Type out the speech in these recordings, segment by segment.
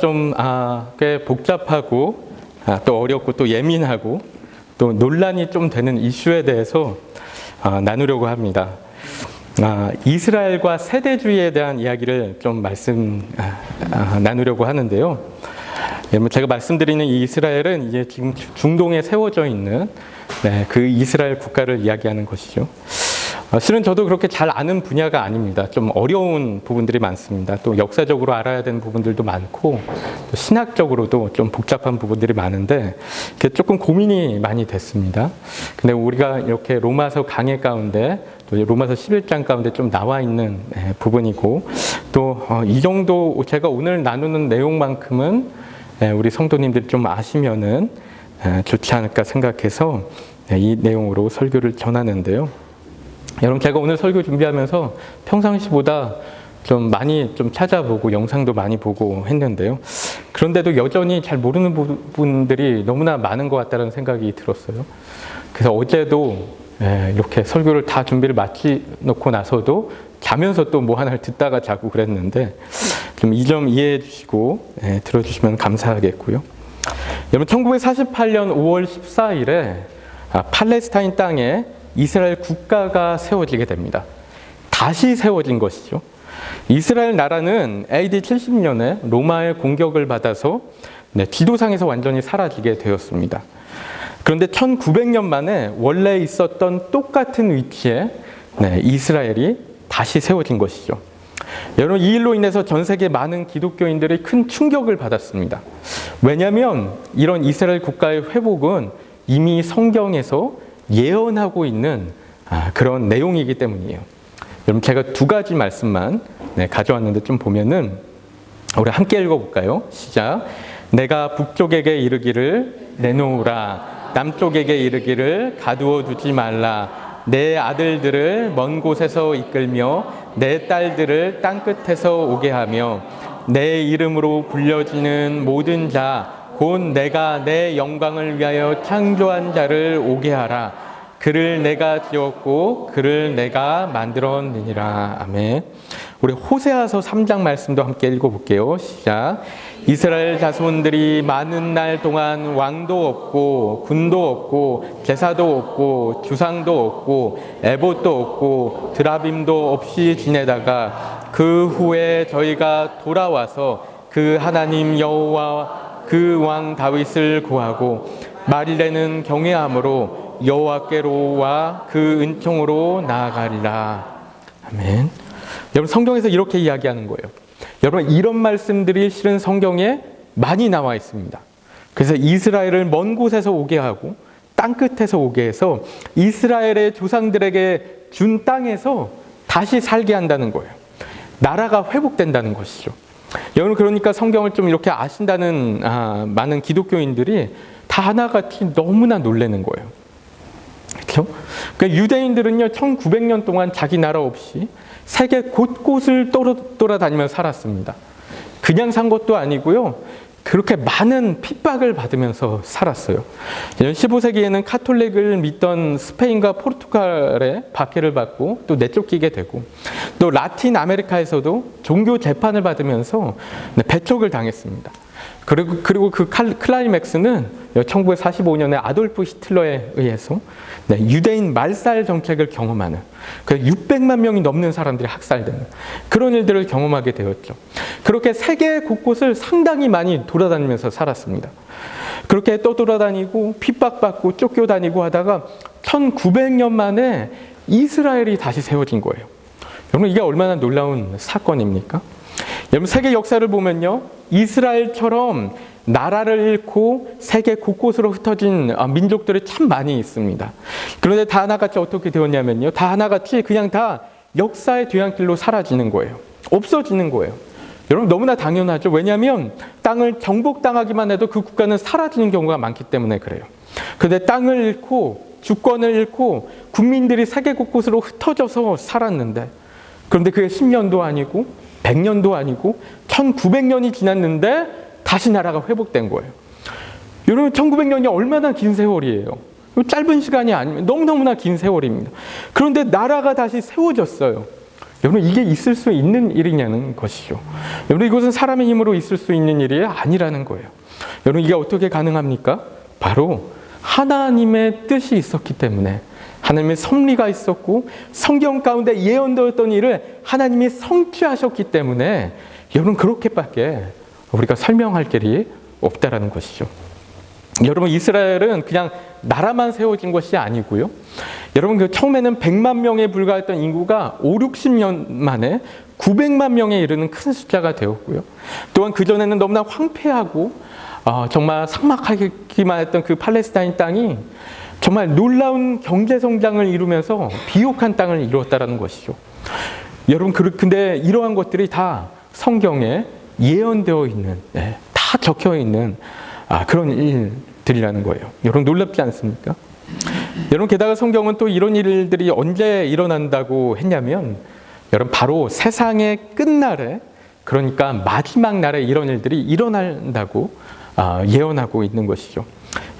좀 꽤 복잡하고 또 어렵고 또 예민하고 또 논란이 좀 되는 이슈에 대해서 나누려고 합니다. 이스라엘과 세대주의에 대한 이야기를 좀 나누려고 하는데요. 제가 말씀드리는 이 이스라엘은 이제 지금 중동에 세워져 있는 그 이스라엘 국가를 이야기하는 것이죠. 실은 저도 그렇게 잘 아는 분야가 아닙니다. 좀 어려운 부분들이 많습니다. 또 역사적으로 알아야 되는 부분들도 많고 또 신학적으로도 좀 복잡한 부분들이 많은데 조금 고민이 많이 됐습니다. 근데 우리가 이렇게 로마서 강해 가운데 또 로마서 11장 가운데 좀 나와 있는 부분이고 또 이 정도 제가 오늘 나누는 내용만큼은 우리 성도님들이 좀 아시면은 좋지 않을까 생각해서 이 내용으로 설교를 전하는데요. 여러분, 제가 오늘 설교 준비하면서 평상시보다 좀 많이 찾아보고 영상도 많이 보고 했는데요. 그런데도 여전히 잘 모르는 부분들이 너무나 많은 것 같다는 생각이 들었어요. 그래서 어제도 이렇게 설교를 다 준비를 마치놓고 나서도 자면서 또 뭐 하나를 듣다가 자고 그랬는데 좀 이 점 이해해 주시고 들어주시면 감사하겠고요. 여러분, 1948년 5월 14일에 팔레스타인 땅에 이스라엘 국가가 세워지게 됩니다. 다시 세워진 것이죠. 이스라엘 나라는 AD 70년에 로마의 공격을 받아서 지도상에서 완전히 사라지게 되었습니다. 그런데 1900년 만에 원래 있었던 똑같은 위치에 이스라엘이 다시 세워진 것이죠. 여러분, 이 일로 인해서 전 세계 많은 기독교인들이 큰 충격을 받았습니다. 왜냐하면 이런 이스라엘 국가의 회복은 이미 성경에서 예언하고 있는 그런 내용이기 때문이에요. 여러분, 제가 두 가지 말씀만 가져왔는데 좀 보면은 우리 함께 읽어볼까요? 시작. 내가 북쪽에게 이르기를 내놓으라. 남쪽에게 이르기를 가두어 두지 말라. 내 아들들을 먼 곳에서 이끌며 내 딸들을 땅끝에서 오게 하며 내 이름으로 불려지는 모든 자 곧 내가 내 영광을 위하여 창조한 자를 오게 하라. 그를 내가 지었고 그를 내가 만들었느니라. 아멘. 우리 호세아서 3장 말씀도 함께 읽어볼게요. 시작. 이스라엘 자손들이 많은 날 동안 왕도 없고 군도 없고 제사도 없고 주상도 없고 에봇도 없고 드라빔도 없이 지내다가 그 후에 저희가 돌아와서 그 하나님 여호와 그 왕 다윗을 구하고 말일에는 경외함으로 여호와께로와 그 은총으로 나아가리라. 아멘. 여러분, 성경에서 이렇게 이야기하는 거예요. 여러분, 이런 말씀들이 실은 성경에 많이 나와 있습니다. 그래서 이스라엘을 먼 곳에서 오게 하고 땅끝에서 오게 해서 이스라엘의 조상들에게 준 땅에서 다시 살게 한다는 거예요. 나라가 회복된다는 것이죠. 여러분, 그러니까 성경을 좀 이렇게 아신다는 많은 기독교인들이 다 하나같이 너무나 놀라는 거예요. 그렇죠? 그러니까 유대인들은요, 1900년 동안 자기 나라 없이 세계 곳곳을 돌아다니며 살았습니다. 그냥 산 것도 아니고요, 그렇게 많은 핍박을 받으면서 살았어요. 15세기에는 카톨릭을 믿던 스페인과 포르투갈의 박해를 받고 또 내쫓기게 되고, 또 라틴 아메리카에서도 종교 재판을 받으면서 배척을 당했습니다. 그리고 그 클라이맥스는 1945년에 아돌프 히틀러에 의해서 유대인 말살 정책을 경험하는, 600만 명이 넘는 사람들이 학살되는 그런 일들을 경험하게 되었죠. 그렇게 세계 곳곳을 상당히 많이 돌아다니면서 살았습니다. 그렇게 떠돌아다니고 핍박받고 쫓겨다니고 하다가 1900년 만에 이스라엘이 다시 세워진 거예요. 여러분, 이게 얼마나 놀라운 사건입니까? 여러분, 세계 역사를 보면요, 이스라엘처럼 나라를 잃고 세계 곳곳으로 흩어진 민족들이 참 많이 있습니다. 그런데 다 하나같이 어떻게 되었냐면요, 다 하나같이 그냥 다 역사의 뒤안길로 사라지는 거예요. 없어지는 거예요. 여러분, 너무나 당연하죠. 왜냐하면 땅을 정복당하기만 해도 그 국가는 사라지는 경우가 많기 때문에 그래요. 그런데 땅을 잃고 주권을 잃고 국민들이 세계 곳곳으로 흩어져서 살았는데, 그런데 그게 10년도 아니고 100년도 아니고 1900년이 지났는데 다시 나라가 회복된 거예요. 여러분, 1900년이 얼마나 긴 세월이에요. 짧은 시간이 아니면 너무너무나 긴 세월입니다. 그런데 나라가 다시 세워졌어요. 여러분, 이게 있을 수 있는 일이냐는 것이죠. 여러분, 이것은 사람의 힘으로 있을 수 있는 일이 아니라는 거예요. 여러분, 이게 어떻게 가능합니까? 바로 하나님의 뜻이 있었기 때문에, 하나님의 섭리가 있었고 성경 가운데 예언되었던 일을 하나님이 성취하셨기 때문에 여러분, 그렇게밖에 우리가 설명할 길이 없다라는 것이죠. 여러분, 이스라엘은 그냥 나라만 세워진 것이 아니고요. 여러분, 그 처음에는 100만 명에 불과했던 인구가 5, 60년 만에 900만 명에 이르는 큰 숫자가 되었고요. 또한 그전에는 너무나 황폐하고 정말 삭막하기만 했던 그 팔레스타인 땅이 정말 놀라운 경제 성장을 이루면서 비옥한 땅을 이루었다라는 것이죠. 여러분, 근데 이러한 것들이 다 성경에 예언되어 있는, 다 적혀 있는 그런 일들이라는 거예요. 여러분, 놀랍지 않습니까? 여러분, 게다가 성경은 또 이런 일들이 언제 일어난다고 했냐면, 여러분, 바로 세상의 끝날에, 그러니까 마지막 날에 이런 일들이 일어난다고 예언하고 있는 것이죠.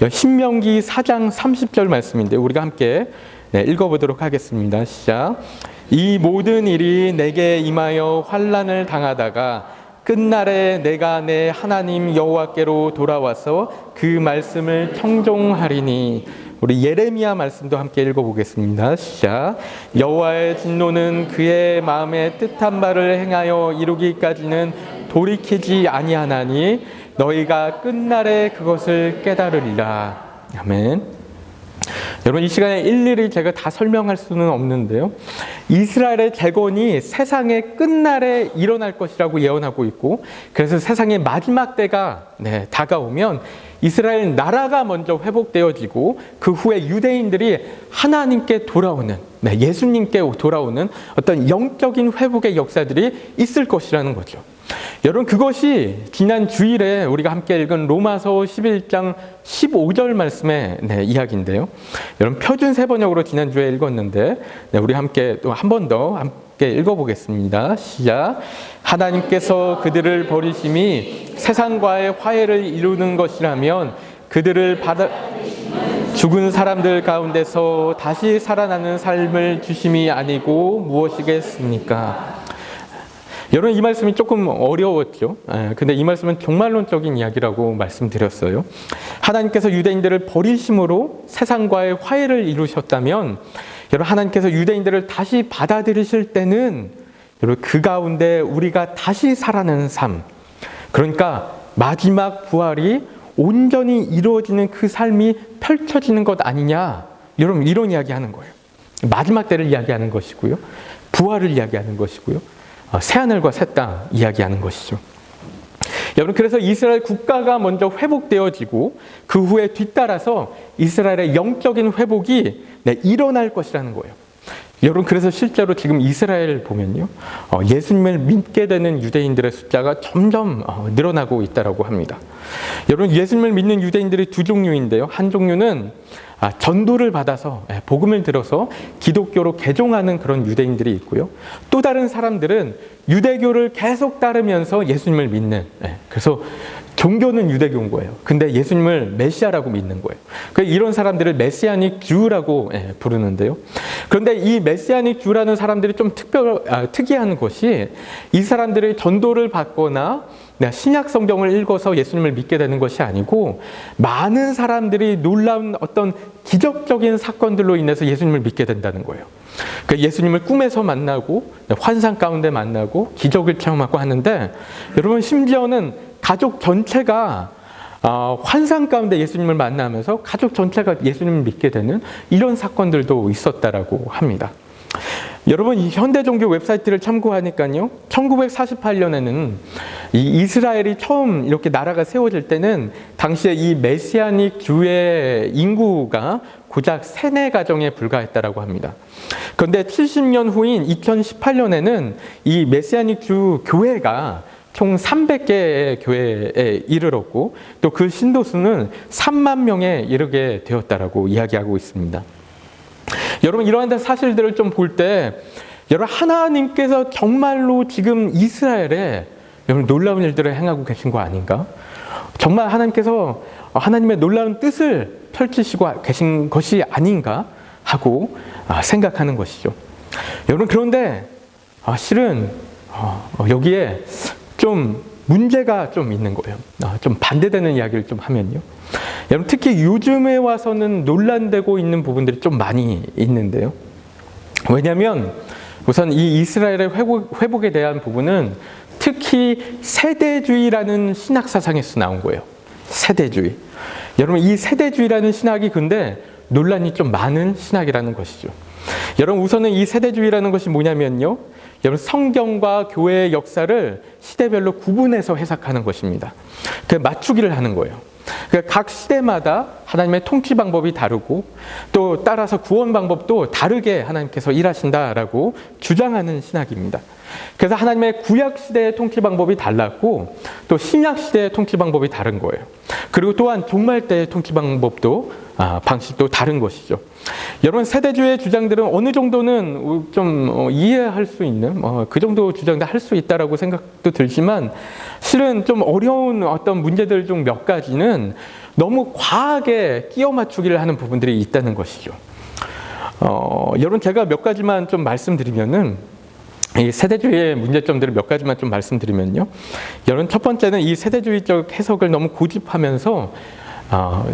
신명기 4장 30절 말씀인데 우리가 함께 읽어보도록 하겠습니다. 시작. 이 모든 일이 내게 임하여 환난을 당하다가 끝날에 내가 내 하나님 여호와께로 돌아와서 그 말씀을 청종하리니. 우리 예레미야 말씀도 함께 읽어보겠습니다. 시작. 여호와의 진노는 그의 마음에 뜻한 바를 행하여 이루기까지는 돌이키지 아니하나니 너희가 끝날에 그것을 깨달으리라. 아멘. 여러분, 이 시간에 일일이 제가 다 설명할 수는 없는데요. 이스라엘의 재건이 세상의 끝날에 일어날 것이라고 예언하고 있고, 그래서 세상의 마지막 때가 다가오면 이스라엘 나라가 먼저 회복되어지고 그 후에 유대인들이 하나님께 돌아오는, 예수님께 돌아오는 어떤 영적인 회복의 역사들이 있을 것이라는 거죠. 여러분, 그것이 지난 주일에 우리가 함께 읽은 로마서 11장 15절 말씀의 이야기인데요. 여러분, 표준 세번역으로 지난주에 읽었는데 우리 함께 또 한 번 더 함께 읽어보겠습니다. 시작. 하나님께서 그들을 버리심이 세상과의 화해를 이루는 것이라면 그들을 죽은 사람들 가운데서 다시 살아나는 삶을 주심이 아니고 무엇이겠습니까? 여러분, 이 말씀이 조금 어려웠죠. 근데 이 말씀은 종말론적인 이야기라고 말씀드렸어요. 하나님께서 유대인들을 버리심으로 세상과의 화해를 이루셨다면, 여러분, 하나님께서 유대인들을 다시 받아들이실 때는 여러분, 그 가운데 우리가 다시 살아나는 삶, 그러니까 마지막 부활이 온전히 이루어지는 그 삶이 펼쳐지는 것 아니냐, 여러분, 이런 이야기하는 거예요. 마지막 때를 이야기하는 것이고요, 부활을 이야기하는 것이고요, 새하늘과 새 땅 이야기하는 것이죠. 여러분, 그래서 이스라엘 국가가 먼저 회복되어지고 그 후에 뒤따라서 이스라엘의 영적인 회복이 일어날 것이라는 거예요. 여러분, 그래서 실제로 지금 이스라엘 보면요, 예수님을 믿게 되는 유대인들의 숫자가 점점 늘어나고 있다고 합니다. 여러분, 예수님을 믿는 유대인들이 두 종류인데요. 한 종류는 전도를 받아서 복음을 들어서 기독교로 개종하는 그런 유대인들이 있고요. 또 다른 사람들은 유대교를 계속 따르면서 예수님을 믿는, 그래서 종교는 유대교인 거예요. 근데 예수님을 메시아라고 믿는 거예요. 이런 사람들을 메시아닉 주라고 부르는데요. 그런데 이 메시아닉 주라는 사람들이 좀 특이한 것이, 이 사람들이 전도를 받거나 신약 성경을 읽어서 예수님을 믿게 되는 것이 아니고, 많은 사람들이 놀라운 어떤 기적적인 사건들로 인해서 예수님을 믿게 된다는 거예요. 예수님을 꿈에서 만나고 환상 가운데 만나고 기적을 체험하고 하는데, 여러분, 심지어는 가족 전체가 환상 가운데 예수님을 만나면서 가족 전체가 예수님을 믿게 되는 이런 사건들도 있었다라고 합니다. 여러분, 이 현대종교 웹사이트를 참고하니까요, 1948년에는 이 이스라엘이 처음 이렇게 나라가 세워질 때는 당시에 이 메시아닉 주의 인구가 고작 3-4가정에 불과했다라고 합니다. 그런데 70년 후인 2018년에는 이 메시아닉 주 교회가 총 300개의 교회에 이르렀고, 또 그 신도수는 3만 명에 이르게 되었다라고 이야기하고 있습니다. 여러분, 이러한 사실들을 좀 볼 때, 여러분, 하나님께서 정말로 지금 이스라엘에 여러분 놀라운 일들을 행하고 계신 거 아닌가? 정말 하나님께서 하나님의 놀라운 뜻을 펼치시고 계신 것이 아닌가 하고 생각하는 것이죠. 여러분, 그런데 실은 여기에 좀 문제가 좀 있는 거예요. 좀 반대되는 이야기를 좀 하면요. 여러분, 특히 요즘에 와서는 논란되고 있는 부분들이 좀 많이 있는데요. 왜냐하면 우선 이 이스라엘의 회복에 대한 부분은 특히 세대주의라는 신학 사상에서 나온 거예요. 세대주의. 여러분, 이 세대주의라는 신학이 근데 논란이 좀 많은 신학이라는 것이죠. 여러분, 우선은 이 세대주의라는 것이 뭐냐면요. 여러분, 성경과 교회의 역사를 시대별로 구분해서 해석하는 것입니다. 그 맞추기를 하는 거예요. 각 시대마다 하나님의 통치 방법이 다르고 또 따라서 구원 방법도 다르게 하나님께서 일하신다라고 주장하는 신학입니다. 그래서 하나님의 구약 시대의 통치 방법이 달랐고 또 신약 시대의 통치 방법이 다른 거예요. 그리고 또한 종말 때의 통치 방법도 방식도 다른 것이죠. 여러분, 세대주의 주장들은 어느 정도는 좀 이해할 수 있는 그 정도 주장도 할 수 있다라고 생각도 들지만 실은 좀 어려운 어떤 문제들 중 몇 가지는 너무 과하게 끼워 맞추기를 하는 부분들이 있다는 것이죠. 여러분, 제가 몇 가지만 좀 말씀드리면은 이 세대주의의 문제점들을 몇 가지만 좀 말씀드리면요. 여러분, 첫 번째는 이 세대주의적 해석을 너무 고집하면서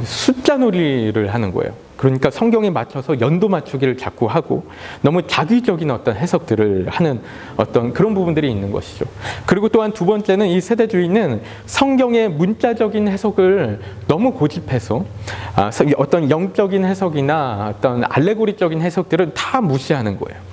숫자 놀이를 하는 거예요. 그러니까 성경에 맞춰서 연도 맞추기를 자꾸 하고 너무 자기적인 어떤 해석들을 하는 어떤 그런 부분들이 있는 것이죠. 그리고 또한 두 번째는 이 세대주의는 성경의 문자적인 해석을 너무 고집해서 어떤 영적인 해석이나 어떤 알레고리적인 해석들을 다 무시하는 거예요.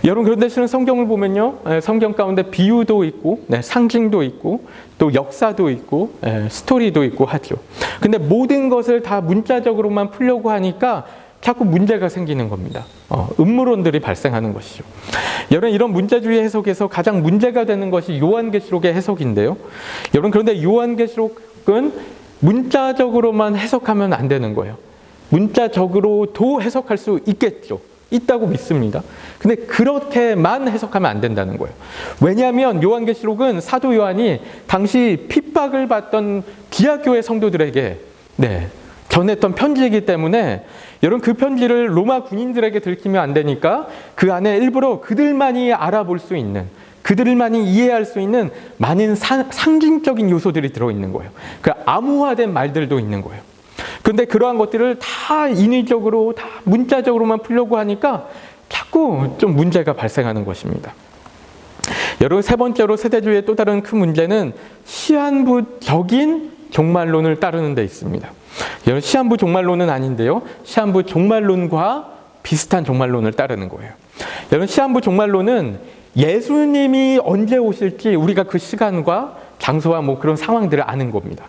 여러분, 그런데 실은 성경을 보면요, 성경 가운데 비유도 있고 상징도 있고 또 역사도 있고 스토리도 있고 하죠. 근데 모든 것을 다 문자적으로만 풀려고 하니까 자꾸 문제가 생기는 겁니다. 음모론들이 발생하는 것이죠. 여러분, 이런 문자주의 해석에서 가장 문제가 되는 것이 요한계시록의 해석인데요. 여러분, 그런데 요한계시록은 문자적으로만 해석하면 안 되는 거예요. 문자적으로도 해석할 수 있겠죠. 있다고 믿습니다. 근데 그렇게만 해석하면 안 된다는 거예요. 왜냐하면 요한계시록은 사도 요한이 당시 핍박을 받던 기아교회 성도들에게 전했던 편지이기 때문에 여러분, 그 편지를 로마 군인들에게 들키면 안 되니까 그 안에 일부러 그들만이 알아볼 수 있는, 그들만이 이해할 수 있는 많은 상징적인 요소들이 들어있는 거예요. 그 암호화된 말들도 있는 거예요. 근데 그러한 것들을 다 인위적으로 다 문자적으로만 풀려고 하니까 자꾸 좀 문제가 발생하는 것입니다. 여러분, 세 번째로 세대주의의 또 다른 큰 문제는 시한부적인 종말론을 따르는 데 있습니다. 여러분, 시한부 종말론은 아닌데요. 시한부 종말론과 비슷한 종말론을 따르는 거예요. 여러분, 시한부 종말론은 예수님이 언제 오실지 우리가 그 시간과 장소와 그런 상황들을 아는 겁니다.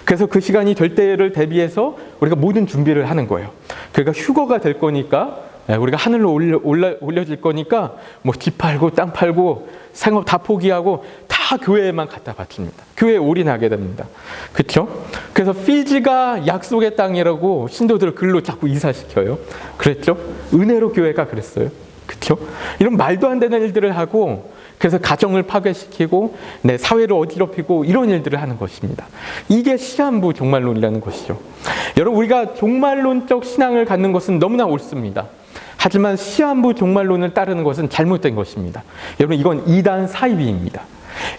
그래서 그 시간이 될 때를 대비해서 우리가 모든 준비를 하는 거예요. 그러니까 휴거가 될 거니까 우리가 하늘로 올려질 거니까 집 팔고 땅 팔고 생업 다 포기하고 다 교회에만 갖다 바칩니다. 교회에 올인하게 됩니다. 그렇죠? 그래서 피지가 약속의 땅이라고 신도들을 글로 자꾸 이사시켜요. 그랬죠? 은혜로 교회가 그랬어요. 그렇죠? 이런 말도 안 되는 일들을 하고 그래서 가정을 파괴시키고 사회를 어지럽히고 이런 일들을 하는 것입니다. 이게 시한부 종말론이라는 것이죠. 여러분, 우리가 종말론적 신앙을 갖는 것은 너무나 옳습니다. 하지만 시한부 종말론을 따르는 것은 잘못된 것입니다. 여러분, 이건 이단 사이비입니다.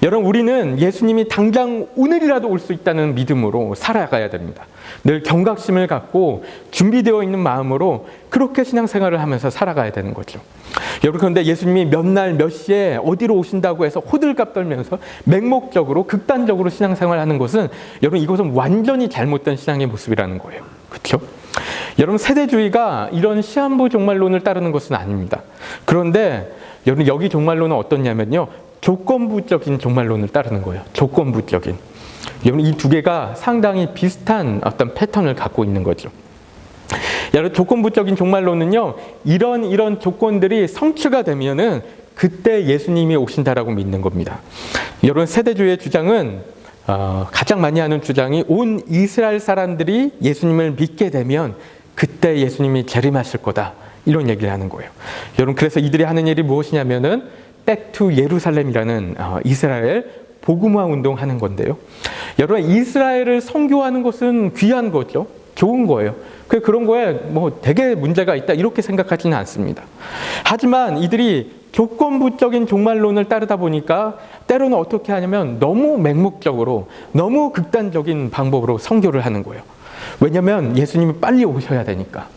여러분, 우리는 예수님이 당장 오늘이라도 올 수 있다는 믿음으로 살아가야 됩니다. 늘 경각심을 갖고 준비되어 있는 마음으로 그렇게 신앙생활을 하면서 살아가야 되는 거죠. 여러분, 그런데 예수님이 몇 날 몇 시에 어디로 오신다고 해서 호들갑 떨면서 맹목적으로 극단적으로 신앙생활을 하는 것은 여러분, 이것은 완전히 잘못된 신앙의 모습이라는 거예요. 그렇죠? 여러분, 세대주의가 이런 시한부 종말론을 따르는 것은 아닙니다. 그런데 여러분, 여기 종말론은 어떻냐면요, 조건부적인 종말론을 따르는 거예요. 조건부적인. 여러분, 이 두 개가 상당히 비슷한 어떤 패턴을 갖고 있는 거죠. 여러분, 조건부적인 종말론은요, 이런 조건들이 성취가 되면은 그때 예수님이 오신다라고 믿는 겁니다. 여러분, 세대주의의 주장은 가장 많이 하는 주장이 온 이스라엘 사람들이 예수님을 믿게 되면 그때 예수님이 재림하실 거다, 이런 얘기를 하는 거예요. 여러분, 그래서 이들이 하는 일이 무엇이냐면은 Back to 예루살렘이라는 이스라엘 복음화 운동하는 건데요. 여러분, 이스라엘을 선교하는 것은 귀한 거죠. 좋은 거예요. 그런 거에 되게 문제가 있다 이렇게 생각하지는 않습니다. 하지만 이들이 조건부적인 종말론을 따르다 보니까 때로는 어떻게 하냐면 너무 맹목적으로, 너무 극단적인 방법으로 선교를 하는 거예요. 왜냐하면 예수님이 빨리 오셔야 되니까.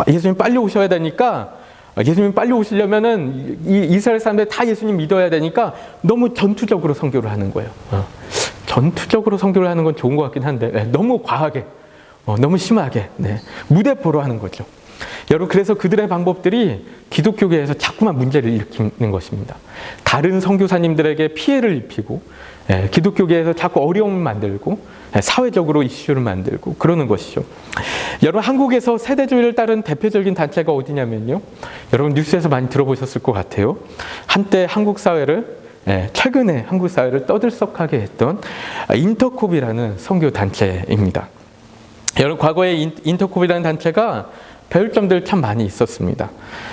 예수님이 빨리 오셔야 되니까, 예수님이 빨리 오시려면은 이 이스라엘 사람들이 다 예수님 믿어야 되니까 너무 전투적으로 선교를 하는 거예요. 전투적으로 선교를 하는 건 좋은 것 같긴 한데 너무 과하게, 너무 심하게 무대포로 하는 거죠. 여러분, 그래서 그들의 방법들이 기독교계에서 자꾸만 문제를 일으키는 것입니다. 다른 선교사님들에게 피해를 입히고 기독교계에서 자꾸 어려움을 만들고 사회적으로 이슈를 만들고 그러는 것이죠. 여러분, 한국에서 세대주의를 따른 대표적인 단체가 어디냐면요, 여러분 뉴스에서 많이 들어보셨을 것 같아요. 한때 한국 사회를, 최근에 한국 사회를 떠들썩하게 했던 인터콥이라는 선교 단체입니다. 여러분, 과거에 인터콥이라는 단체가 배울 점들 참 많이 있었습니다.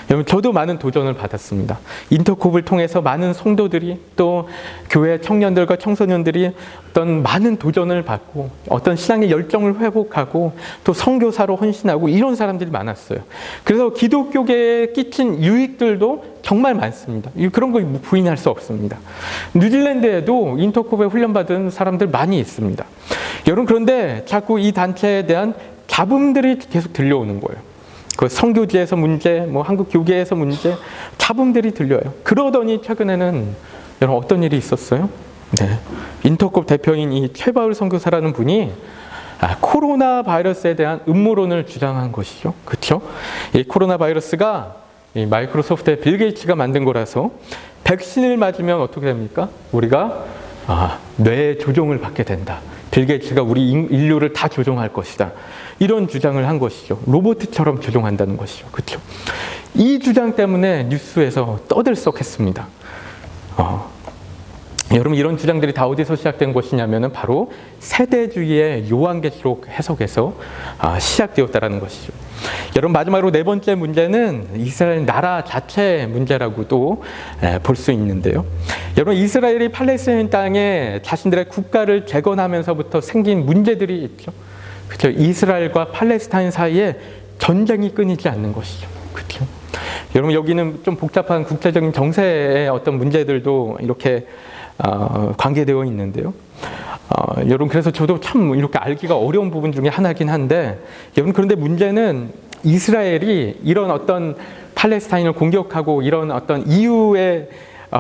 여러분, 저도 많은 도전을 받았습니다. 인터콥을 통해서 많은 성도들이, 또 교회 청년들과 청소년들이 어떤 많은 도전을 받고 어떤 신앙의 열정을 회복하고 또 선교사로 헌신하고 이런 사람들이 많았어요. 그래서 기독교계에 끼친 유익들도 정말 많습니다. 그런 거 부인할 수 없습니다. 뉴질랜드에도 인터콥에 훈련받은 사람들 많이 있습니다. 여러분, 그런데 자꾸 이 단체에 대한 잡음들이 계속 들려오는 거예요. 그 선교지에서 문제, 한국 교계에서 문제, 잡음들이 들려요. 그러더니 최근에는 여러분 어떤 일이 있었어요? 인터콥 대표인 이 최바울 선교사라는 분이 코로나 바이러스에 대한 음모론을 주장한 것이죠. 그렇죠? 이 코로나 바이러스가 이 마이크로소프트의 빌 게이츠가 만든 거라서 백신을 맞으면 어떻게 됩니까? 우리가 뇌 조종을 받게 된다. 빌 게이츠가 우리 인류를 다 조종할 것이다. 이런 주장을 한 것이죠. 로봇처럼 조종한다는 것이죠. 그렇죠? 이 주장 때문에 뉴스에서 떠들썩했습니다. 여러분, 이런 주장들이 다 어디서 시작된 것이냐면은 바로 세대주의의 요한계시록 해석에서 시작되었다라는 것이죠. 여러분, 마지막으로 네 번째 문제는 이스라엘 나라 자체 문제라고도 볼 수 있는데요. 여러분, 이스라엘이 팔레스타인 땅에 자신들의 국가를 재건하면서부터 생긴 문제들이 있죠. 그렇죠? 이스라엘과 팔레스타인 사이에 전쟁이 끊이지 않는 것이죠. 그렇죠? 여러분, 여기는 좀 복잡한 국제적인 정세의 어떤 문제들도 이렇게 관계되어 있는데요. 여러분, 그래서 저도 참 이렇게 알기가 어려운 부분 중에 하나긴 한데, 여러분, 그런데 문제는 이스라엘이 이런 어떤 팔레스타인을 공격하고 이런 어떤 이유의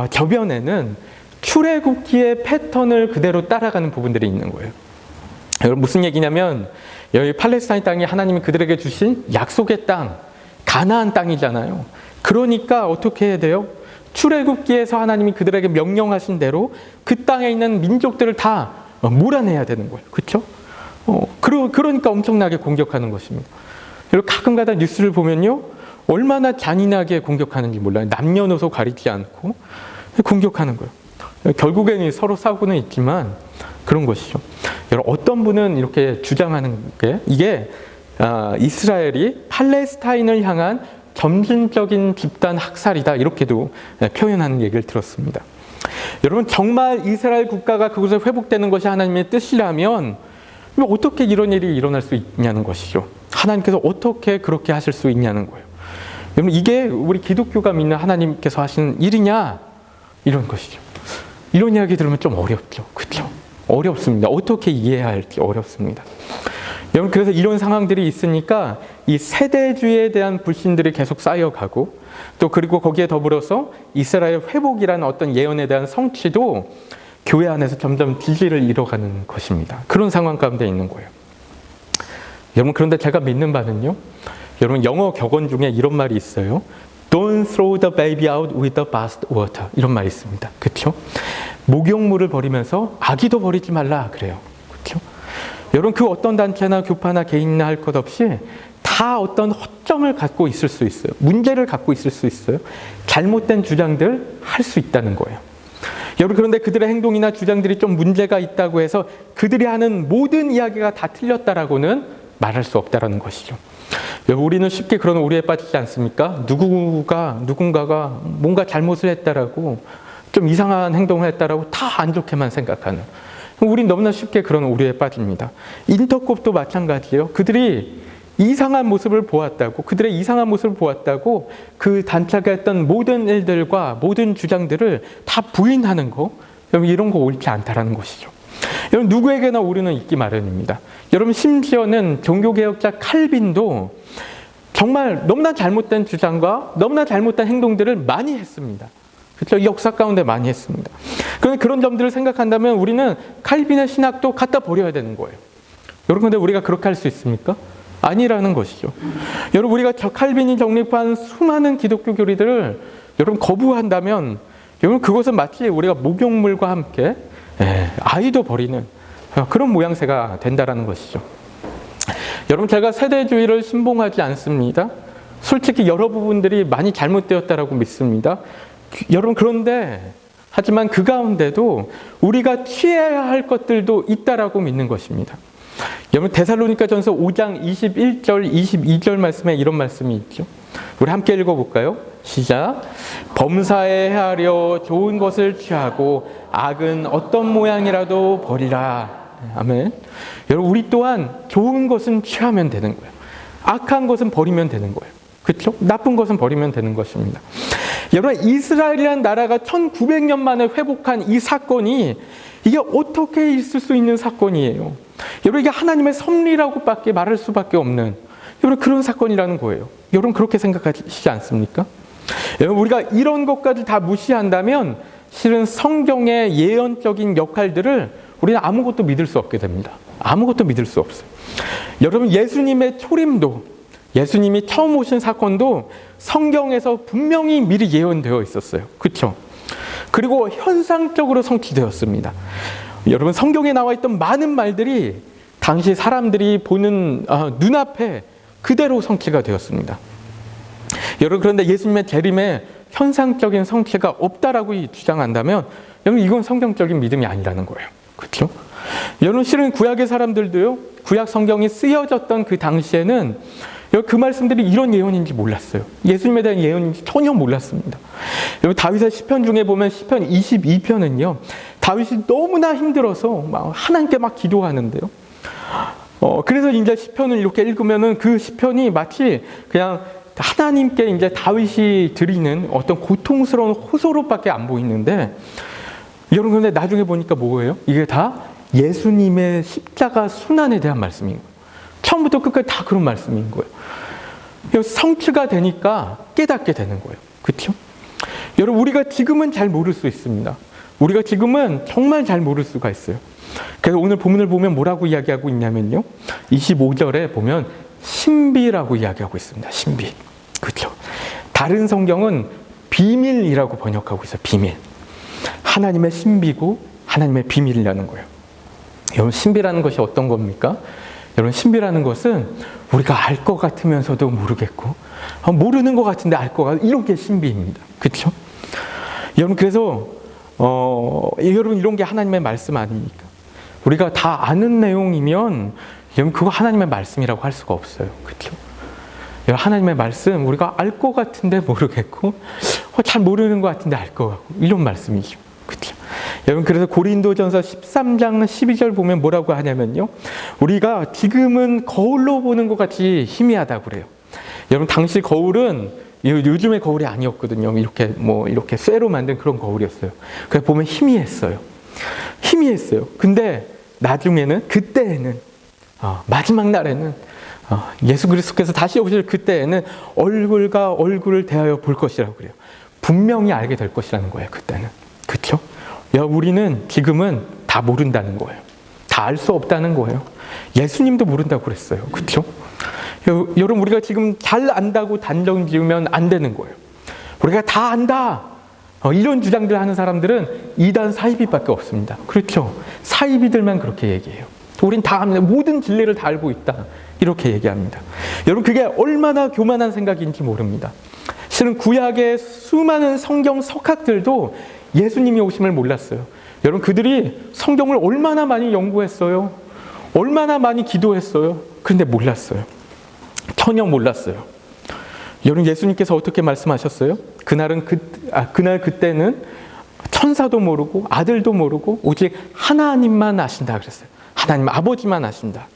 저변에는 출애굽기의 패턴을 그대로 따라가는 부분들이 있는 거예요. 여러분, 무슨 얘기냐면 여기 팔레스타인 땅이 하나님이 그들에게 주신 약속의 땅, 가나안 땅이잖아요. 그러니까 어떻게 해야 돼요? 출애굽기에서 하나님이 그들에게 명령하신 대로 그 땅에 있는 민족들을 다 몰아내야 되는 거예요. 그렇죠? 그러니까 엄청나게 공격하는 것입니다. 여러분, 가끔가다 뉴스를 보면요, 얼마나 잔인하게 공격하는지 몰라요. 남녀노소 가리지 않고 공격하는 거예요. 결국에는 서로 싸우고는 있지만 그런 것이죠. 여러분, 어떤 분은 이렇게 주장하는 게 이게 이스라엘이 팔레스타인을 향한 점진적인 집단 학살이다, 이렇게도 표현하는 얘기를 들었습니다. 여러분, 정말 이스라엘 국가가 그곳에 회복되는 것이 하나님의 뜻이라면 어떻게 이런 일이 일어날 수 있냐는 것이죠. 하나님께서 어떻게 그렇게 하실 수 있냐는 거예요. 여러분, 이게 우리 기독교가 믿는 하나님께서 하시는 일이냐, 이런 것이죠. 이런 이야기 들으면 좀 어렵죠. 그렇죠? 어렵습니다. 어떻게 이해해야 할지 어렵습니다. 여러분, 그래서 이런 상황들이 있으니까 이 세대주의에 대한 불신들이 계속 쌓여가고, 또 그리고 거기에 더불어서 이스라엘 회복이라는 어떤 예언에 대한 성취도 교회 안에서 점점 지지를 잃어가는 것입니다. 그런 상황 가운데 있는 거예요. 여러분, 그런데 제가 믿는 바는요, 여러분, 영어 격언 중에 이런 말이 있어요. Don't throw the baby out with the bathwater. 이런 말이 있습니다. 그렇죠? 목욕물을 버리면서 아기도 버리지 말라 그래요. 그렇죠? 여러분, 그 어떤 단체나 교파나 개인이나 할 것 없이 다 어떤 허점을 갖고 있을 수 있어요. 문제를 갖고 있을 수 있어요. 잘못된 주장들 할 수 있다는 거예요. 여러분, 그런데 그들의 행동이나 주장들이 좀 문제가 있다고 해서 그들이 하는 모든 이야기가 다 틀렸다라고는 말할 수 없다라는 것이죠. 여러분, 우리는 쉽게 그런 오해에 빠지지 않습니까? 누군가가 뭔가 잘못을 했다라고, 좀 이상한 행동을 했다라고 다 안 좋게만 생각하는, 우린 너무나 쉽게 그런 오해에 빠집니다. 인터콥도 마찬가지예요. 그들이 이상한 모습을 보았다고, 그들의 이상한 모습을 보았다고 그 단체가 했던 모든 일들과 모든 주장들을 다 부인하는 거, 여러분 이런 거 옳지 않다라는 것이죠. 여러분 누구에게나 오류는 있기 마련입니다. 여러분 심지어는 종교개혁자 칼빈도 정말 너무나 잘못된 주장과 너무나 잘못된 행동들을 많이 했습니다. 그렇죠? 역사 가운데 많이 했습니다. 그런데 그런 점들을 생각한다면 우리는 칼빈의 신학도 갖다 버려야 되는 거예요. 여러분 근데 우리가 그렇게 할 수 있습니까? 아니라는 것이죠. 여러분 우리가 칼빈이 정립한 수많은 기독교 교리들을 여러분 거부한다면 여러분 그것은 마치 우리가 목욕물과 함께 아이도 버리는 그런 모양새가 된다라는 것이죠. 여러분 제가 세대주의를 신봉하지 않습니다. 솔직히 여러 부분들이 많이 잘못되었다라고 믿습니다. 여러분 그런데 하지만 그 가운데도 우리가 취해야 할 것들도 있다라고 믿는 것입니다. 여러분 데살로니가전서 5장 21절 22절 말씀에 이런 말씀이 있죠. 우리 함께 읽어볼까요? 시작. 범사에 헤아려 좋은 것을 취하고 악은 어떤 모양이라도 버리라. 아멘. 여러분 우리 또한 좋은 것은 취하면 되는 거예요. 악한 것은 버리면 되는 거예요. 그렇죠? 나쁜 것은 버리면 되는 것입니다. 여러분 이스라엘이라는 나라가 1900년 만에 회복한 이 사건이 이게 어떻게 있을 수 있는 사건이에요. 여러분 이게 하나님의 섭리라고밖에 말할 수밖에 없는 여러분 그런 사건이라는 거예요. 여러분 그렇게 생각하시지 않습니까? 여러분 우리가 이런 것까지 다 무시한다면 실은 성경의 예언적인 역할들을 우리는 아무것도 믿을 수 없게 됩니다. 아무것도 믿을 수 없어요. 여러분 예수님의 초림도 예수님이 처음 오신 사건도 성경에서 분명히 미리 예언되어 있었어요. 그렇죠? 그리고 현상적으로 성취되었습니다. 여러분 성경에 나와 있던 많은 말들이 당시 사람들이 보는 눈앞에 그대로 성취가 되었습니다. 여러분 그런데 예수님의 재림에 현상적인 성취가 없다라고 주장한다면 여러분 이건 성경적인 믿음이 아니라는 거예요. 그렇죠? 여러분 실은 구약의 사람들도요. 구약 성경이 쓰여졌던 그 당시에는 그 말씀들이 이런 예언인지 몰랐어요. 예수님에 대한 예언인지 전혀 몰랐습니다. 여러분 다윗의 시편 중에 보면 시편 22편은요. 다윗이 너무나 힘들어서 막 하나님께 막 기도하는데요. 그래서 이제 시편을 이렇게 읽으면은 그 시편이 마치 그냥 하나님께 이제 다윗이 드리는 어떤 고통스러운 호소로밖에 안 보이는데 여러분 근데 나중에 보니까 뭐예요? 이게 다 예수님의 십자가 순환에 대한 말씀인 거예요. 처음부터 끝까지 다 그런 말씀인 거예요. 성취가 되니까 깨닫게 되는 거예요. 그렇죠? 여러분 우리가 지금은 잘 모를 수 있습니다. 우리가 지금은 정말 잘 모를 수가 있어요. 그래서 오늘 본문을 보면 뭐라고 이야기하고 있냐면요. 25절에 보면 신비라고 이야기하고 있습니다. 신비. 그렇죠? 다른 성경은 비밀이라고 번역하고 있어요. 비밀. 하나님의 신비고 하나님의 비밀이라는 거예요. 여러분 신비라는 것이 어떤 겁니까? 여러분 신비라는 것은 우리가 알 것 같으면서도 모르겠고 모르는 것 같은데 알 것 같고 이런 게 신비입니다. 그렇죠? 여러분 그래서 여러분 이런 게 하나님의 말씀 아닙니까? 우리가 다 아는 내용이면 여러분 그거 하나님의 말씀이라고 할 수가 없어요. 그렇죠? 여러분 하나님의 말씀 우리가 알 것 같은데 모르겠고 잘 모르는 것 같은데 알 것 같고 이런 말씀이죠. 그렇죠? 여러분 그래서 고린도전서 13장 12절 보면 뭐라고 하냐면요. 우리가 지금은 거울로 보는 것 같이 희미하다고 그래요. 여러분 당시 거울은 요즘의 거울이 아니었거든요. 이렇게 쇠로 만든 그런 거울이었어요. 그래서 보면 희미했어요. 희미했어요. 근데 나중에는 그때에는 마지막 날에는 예수 그리스도께서 다시 오실 그때에는 얼굴과 얼굴을 대하여 볼 것이라고 그래요. 분명히 알게 될 것이라는 거예요. 그때는. 그렇죠? 우리는 지금은 다 모른다는 거예요. 다 알 수 없다는 거예요. 예수님도 모른다고 그랬어요. 그렇죠? 여러분 우리가 지금 잘 안다고 단정 지으면 안 되는 거예요. 우리가 다 안다. 이런 주장들 하는 사람들은 이단 사이비밖에 없습니다. 그렇죠? 사이비들만 그렇게 얘기해요. 우린 다 압니다. 모든 진리를 다 알고 있다. 이렇게 얘기합니다. 여러분 그게 얼마나 교만한 생각인지 모릅니다. 실은 구약의 수많은 성경 석학들도 예수님이 오심을 몰랐어요. 여러분 그들이 성경을 얼마나 많이 연구했어요. 얼마나 많이 기도했어요. 그런데 몰랐어요. 전혀 몰랐어요. 여러분 예수님께서 어떻게 말씀하셨어요? 그날 그때는 천사도 모르고 아들도 모르고 오직 하나님만 아신다 그랬어요. 하나님 아버지만 아신다.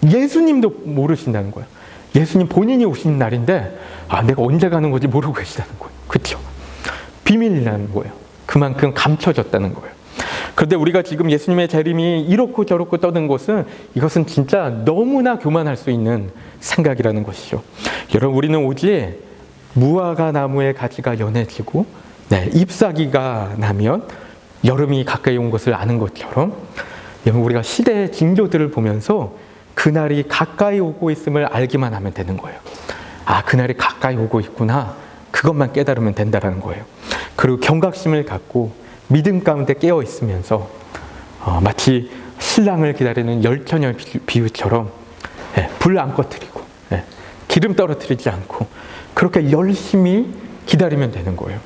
예수님도 모르신다는 거예요. 예수님 본인이 오시는 날인데 내가 언제 가는 건지 모르고 계시다는 거예요. 그렇죠? 비밀이라는 거예요. 그만큼 감춰졌다는 거예요. 그런데 우리가 지금 예수님의 재림이 이렇고 저렇고 떠든 것은 이것은 진짜 너무나 교만할 수 있는 생각이라는 것이죠. 여러분, 우리는 오직 무화과 나무의 가지가 연해지고 잎사귀가 나면 여름이 가까이 온 것을 아는 것처럼 여러분, 우리가 시대의 징조들을 보면서 그날이 가까이 오고 있음을 알기만 하면 되는 거예요. 그날이 가까이 오고 있구나. 그것만 깨달으면 된다는 거예요. 그리고 경각심을 갖고 믿음 가운데 깨어 있으면서 마치 신랑을 기다리는 열처녀 비유처럼 불 안 꺼뜨리고 기름 떨어뜨리지 않고 그렇게 열심히 기다리면 되는 거예요.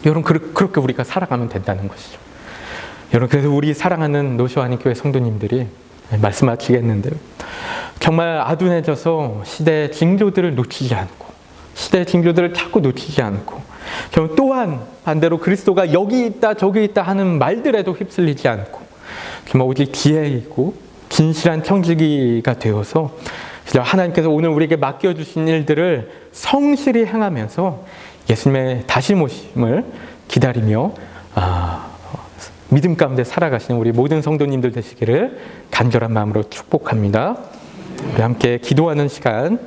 여러분, 그렇게 우리가 살아가면 된다는 것이죠. 여러분, 그래서 우리 사랑하는 노쇼아니 교회 성도님들이 말씀 마치겠는데요. 정말 아둔해져서 시대의 징조들을 놓치지 않고 시대의 징조들을 자꾸 놓치지 않고 또한 반대로 그리스도가 여기 있다 저기 있다 하는 말들에도 휩쓸리지 않고 정말 오직 지혜이고 진실한 청지기가 되어서 하나님께서 오늘 우리에게 맡겨주신 일들을 성실히 행하면서 예수님의 다시 오심을 기다리며 믿음 가운데 살아가시는 우리 모든 성도님들 되시기를 간절한 마음으로 축복합니다. 우리 함께 기도하는 시간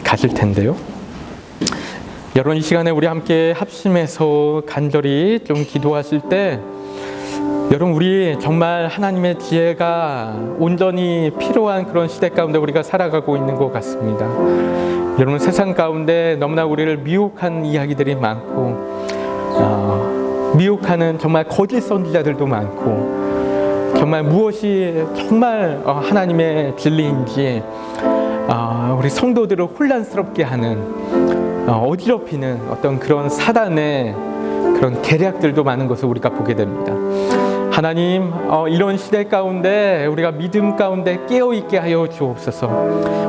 가질 텐데요. 여러분, 이 시간에 우리 함께 합심해서 간절히 좀 기도하실 때 여러분, 우리 정말 하나님의 지혜가 온전히 필요한 그런 시대 가운데 우리가 살아가고 있는 것 같습니다. 여러분, 세상 가운데 너무나 우리를 미혹한 이야기들이 많고 미혹하는 정말 거짓 선지자들도 많고 정말 무엇이 정말 하나님의 진리인지 우리 성도들을 혼란스럽게 하는 어지럽히는 어떤 그런 사단의 그런 계략들도 많은 것을 우리가 보게 됩니다. 하나님, 이런 시대 가운데 우리가 믿음 가운데 깨어있게 하여 주옵소서.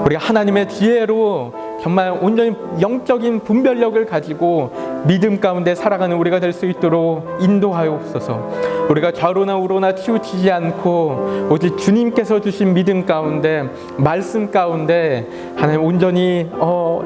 우리가 하나님의 지혜로 정말 온전히 영적인 분별력을 가지고 믿음 가운데 살아가는 우리가 될 수 있도록 인도하옵소서. 우리가 좌로나 우로나 치우치지 않고 오직 주님께서 주신 믿음 가운데 말씀 가운데 하나님 온전히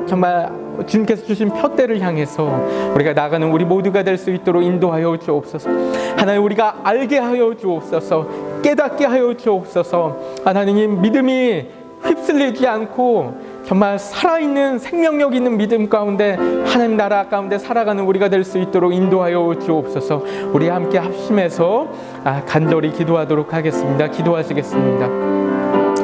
정말 주님께서 주신 푯대를 향해서 우리가 나가는 우리 모두가 될 수 있도록 인도하여 주옵소서. 하나님, 우리가 알게 하여 주옵소서. 깨닫게 하여 주옵소서. 하나님, 믿음이 휩쓸리지 않고 정말 살아있는 생명력 있는 믿음 가운데 하나님 나라 가운데 살아가는 우리가 될 수 있도록 인도하여 주옵소서. 우리 함께 합심해서 간절히 기도하도록 하겠습니다. 기도하시겠습니다.